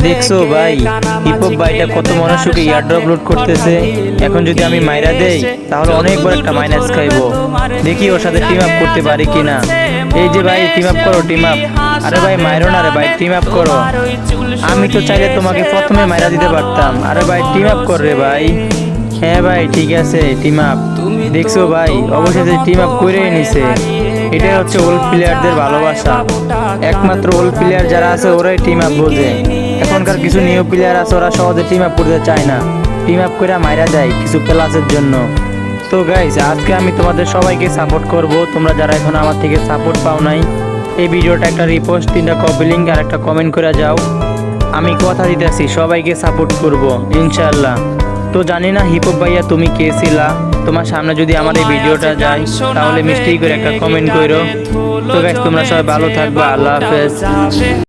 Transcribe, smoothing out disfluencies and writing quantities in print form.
দেখছো ভাই, হিপহপ ভাইটা কত মনোযোগে এয়ারড্রপ লোড করতেছে। এখন যদি আমি মাইরা দেই তাহলে অনেক বড় একটা মাইনাস খাইবো। দেখি ওর সাথে টিম আপ করতে পারি কিনা। এই যে ভাই, টিম আপ করো, টিম আপ। আরে ভাই মাইরো না রে ভাই, টিম আপ করো। আমি তো চাইলে তোমাকে প্রথমে মাইরা দিতে পারতাম। আরে ভাই টিম আপ কর রে ভাই। হ্যাঁ ভাই ঠিক আছে, টিম আপ। দেখছো ভাই, অবশেষে টিম আপ করে নিছে। এটাই হচ্ছে ওল্ড প্লেয়ারদের ভালোবাসা। একমাত্র ওল্ড প্লেয়ার যারা আছে ওরাই টিম আপ বোঝে। এখনকার কিছু নিউ প্লেয়ার আছে, ওরা সহজে টিম আপ করতে চায় না, টিম আপ করে মাইরা যায় কিছু প্লাসের জন্য। তো গাইস, আজকে আমি তোমাদের সবাইকে সাপোর্ট করব। তোমরা যারা এখন আমার থেকে সাপোর্ট পাও নাই, এই ভিডিওটা একটা রিপোস্ট, 3টা কপি লিঙ্ক আর একটা কমেন্ট করে যাও। আমি কথা দিতেছি সবাইকে সাপোর্ট করব ইনশাআল্লাহ। তো জানি না হিপহপ ভাইয়া তুমি কে ছিলা, তোমার সামনে যদি আমার এই ভিডিওটা যায় তাহলে মিষ্টি করে একটা কমেন্ট করো। তো গাইস, তোমরা সবাই ভালো থাকবে। আল্লাহ হাফেজ।